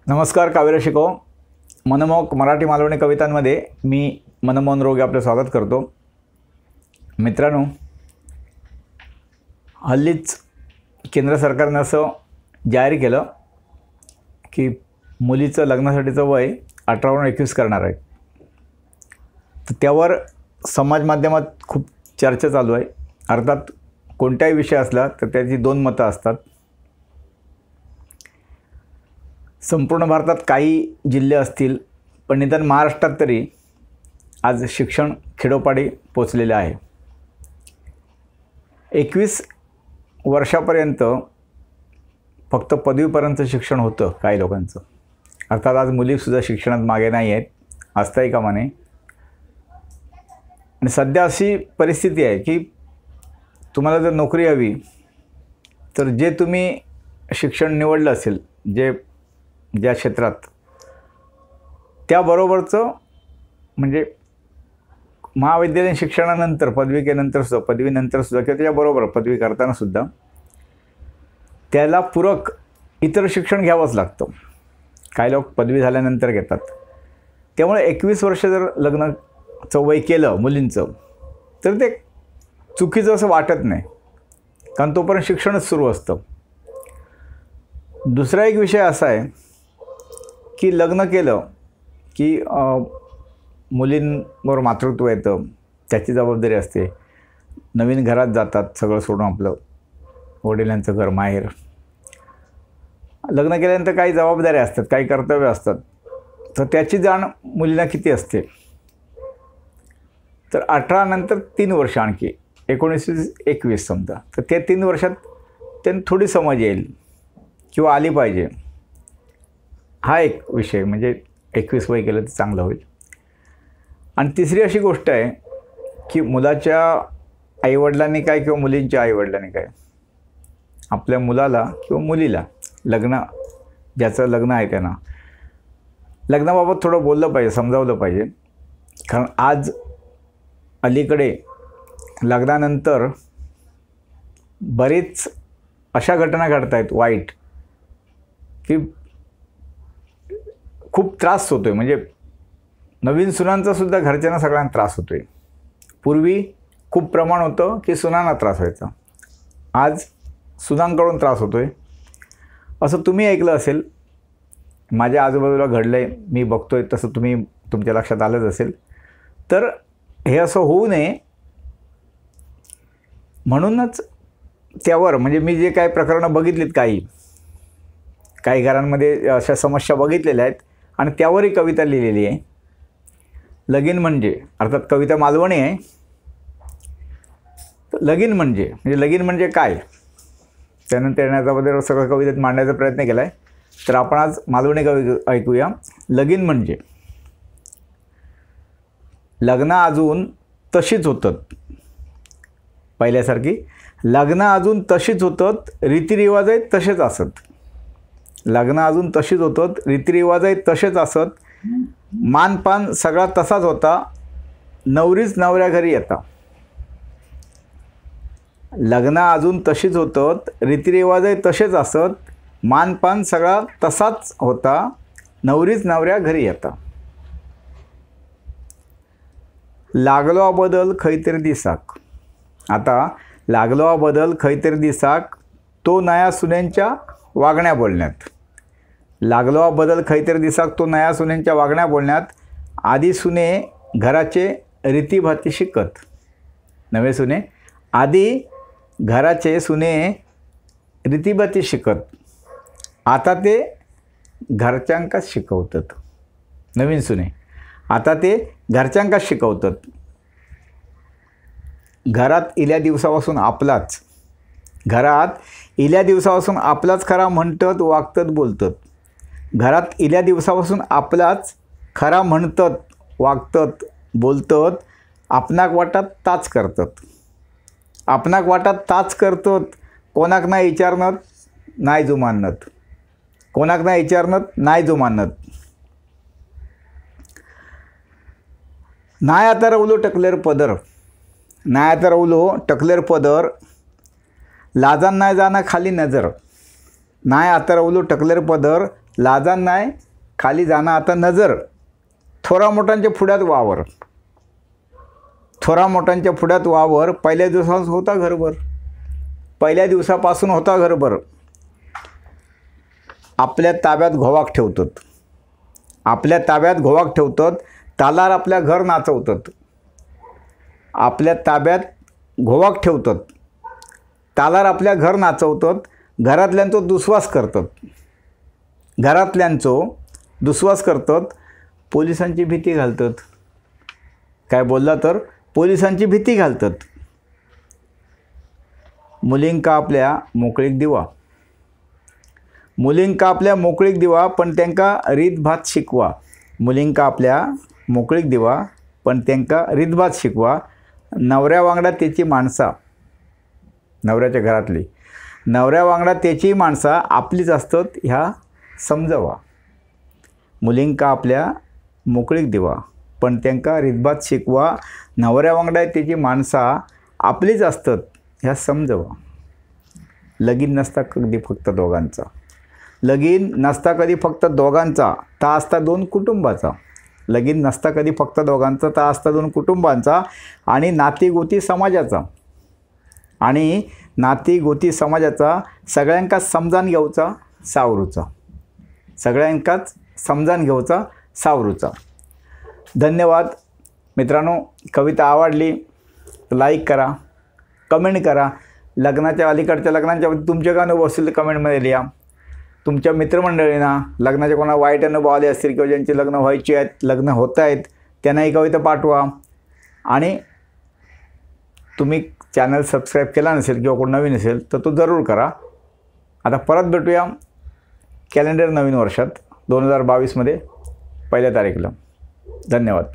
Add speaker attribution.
Speaker 1: नमस्कार. काव्य शिको मनमोहक मराठी मालवणी कवितांमध्ये मी मनमोहन रोगे आपलं स्वागत करतो. मित्रांनो, हल्लीच केंद्र सरकारनं असं जाहीर केलं की मुलीचं लग्नासाठीचं वय 18वरून 21 करणार आहे. तर त्यावर समाज माध्यमात खूप चर्चा चालू आहे. अर्थात कोणताही विषय असला तर त्याची दोन मतं असतात. संपूर्ण भारतात काही जिल्हे असतील, पण निदान महाराष्ट्रात तरी आज शिक्षण खेडोपाडी पोचलेले आहे. 21 वर्षापर्यंत फक्त पदवीपर्यंत शिक्षण होतं काही लोकांचं. अर्थात आज मुलीसुद्धा शिक्षणात मागे नाही आहेत, असताही कामा नये. आणि सध्या अशी परिस्थिती आहे की तुम्हाला जर नोकरी हवी तर जे तुम्ही शिक्षण निवडलं असेल, ज्या क्षेत्रात, त्याबरोबरचं म्हणजे महाविद्यालयीन शिक्षणानंतर पदवीनंतरसुद्धा किंवा त्याच्याबरोबर पदवी करतानासुद्धा त्याला पूरक इतर शिक्षण घ्यावंच लागतं. काही लोक पदवी झाल्यानंतर घेतात. त्यामुळे 21 वर्ष जर लग्नाचं वय केलं मुलींचं तर ते चुकीचं असं वाटत नाही, कारण तोपर्यंत शिक्षणच सुरू असतं. दुसरा एक विषय असा आहे की लग्न केलं की मुलींवर मातृत्व येतं, त्याची जबाबदारी असते. नवीन घरात जातात सगळं सोडून, आपलं वडिलांचं घर माहेर. लग्न केल्यानंतर काही जबाबदाऱ्या असतात, काही कर्तव्य असतात, तर त्याची जाण मुलींना किती असते. तर 18 नंतर 3 वर्ष आणखी 19-21 समजा, तर त्या 3 वर्षात त्यांना थोडी समज येईल किंवा आली पाहिजे. हा एक विषय, म्हणजे 21 वय केलं तर चांगलं होईल. आणि तिसरी अशी गोष्ट आहे की मुलाच्या आईवडिलांनी काय किंवा मुलींच्या आईवडिलांनी काय, आपल्या मुलाला किंवा मुलीला ज्याचं लग्न आहे त्यांना लग्नाबाबत थोडं बोललं पाहिजे, समजावलं पाहिजे. कारण आज अलीकडे लग्नानंतर बरीच अशा घटना घडत आहेत वाईट की खूप त्रास होतो आहे. म्हणजे नवीन सुनांचासुद्धा घरच्यांना सगळ्यांना त्रास होतो आहे. पूर्वी खूप प्रमाण होतं की सुनांना त्रास व्हायचा, आज सुनांकडून त्रास होतो आहे. असं तुम्ही ऐकलं असेल, माझ्या आजूबाजूला घडलं आहे, मी बघतो आहे, तसं तुमच्या लक्षात आलंच असेल. तर हे असं होऊ नये म्हणूनच त्यावर, म्हणजे मी जे काही प्रकरणं बघितलीत, काही घरांमध्ये अशा समस्या बघितलेल्या आहेत आणि त्यावरही कविता लिहिलेली आहे. लगीन म्हणजे, अर्थात कविता मालवणी आहे. लगीन म्हणजे काय, त्यानंतर येण्याच्याबद्दल सगळं कवितेत मांडण्याचा प्रयत्न केला आहे. तर आपण आज मालवणी कविता ऐकूया. लगीन म्हणजे लग्न अजून तशीच होतात, पहिल्यासारखी लग्न अजून तशीच होतात, रीतिरिवाज आहेत तसेच असत. लग्न अजून तशीच होतात, रीतिरिवाज आहेत तसेच असत. मानपान सगळा तसाच होता, नवरीच नवऱ्या घरी येता. लग्न अजून तशीच होतात, रीतिरिवाज आहेत तसेच असत. मानपान सगळा तसाच होता, नवरीच नवऱ्या घरी येता. लागलो बदल खैतरी दिसाक. आता लागलो बदल खैतरी दिसाक, तो नया सुनेंच्या वागण्या बोलण्यात. लागलो बदल खैतरी दिसाक, तो नया सुनेंच्या वागण्या बोलण्यात. आधी सुने घराचे रीतीभाती शिकत. नवे सुने आधी घराचे सुने रीतीभाती शिकत, आता ते घरच्यांकाच शिकवतात. नवीन सुने आता ते घरच्यांकाच शिकवतात. घरात इल्या दिवसापासून आपलाच खरा म्हणतात, वागतात, बोलतात. घरात इल्या दिवसापासून आपलाच खरा म्हणतात, वागतात, बोलतात. आपणाक वाटात ताच करतात. कोणाक नाही विचारणार नाही जुमानत. नाही आता रवलो टकलेर पदर, लाजान नाही जाणं खाली नजर. नाय आतरवलो टकलेर पदर, लाजान नाय खाली जाणं आता नजर. थोरा मोठ्यांच्या पुढ्यात वावर, थोरा मोठ्यांच्या पुढ्यात वावर, पहिल्या दिवसापासून होता घरभर, पहिल्या दिवसापासून होता घरभर. आपल्या ताब्यात घोवाक ठेवतात, आपल्या ताब्यात घोवाक ठेवतात, तालार आपल्या घर नाचवतात. आपल्या ताब्यात घोवाक ठेवतात, तालार आपल्या घर नाचवतात. घरातल्यांचो दुस्वास करतात, घरातल्यांचो दुस्वास करतात. पोलिसांची भीती घालतात. काय बोलला तर पोलिसांची भीती घालतात. मुलींका आपल्या मोकळीक दिवा, मुलींका आपल्या मोकळीक दिवा, पण त्यांका रीतभात शिकवा. मुलींका आपल्या मोकळीक दिवा, पण त्यांका रीतभात शिकवा. नवऱ्या वांगडा त्याची माणसा, नवऱ्याच्या घरातली, नवऱ्या वांगडा त्याची माणसा आपलीच असतात ह्या समजवा. मुलींका आपल्या मोकळीक दिवा, पण त्यांका रीतभात शिकवा. नवऱ्या वांगडा त्याची माणसा आपलीच असतात ह्या समजवा. लगीन नसता कधी फक्त दोघांचा, लगीन नसता कधी फक्त दोघांचा, ता असता दोन कुटुंबाचा. लगीन नसता कधी फक्त दोघांचा, ता असता दोन कुटुंबांचा. आणि नातीगोती समाजाचा, आणि नातीगोती समाजाचा. सगळ्यांकाच समजान घेवचा सावरूचा, सगळ्यांकाच समजान घेवचा सावरूचा. धन्यवाद मित्रांनो. कविता आवडली तर लाईक करा, कमेंट करा. लग्नाच्या अलीकडच्या लग्नांच्या तुमचे काय अनुभव असतील तर कमेंटमध्ये लिहा. तुमच्या मित्रमंडळींना लग्नाचे कोणा वाईट अनुभव आले असतील किंवा ज्यांची लग्न व्हायची आहेत, लग्न होत आहेत, त्यांनाही कविता पाठवा. आणि तुम्ही चॅनल सबस्क्राईब केला नसेल किंवा कोण नवीन असेल तर तो जरूर करा. आता परत भेटूया कॅलेंडर नवीन वर्षात 2022मध्ये 1 तारीखला. धन्यवाद.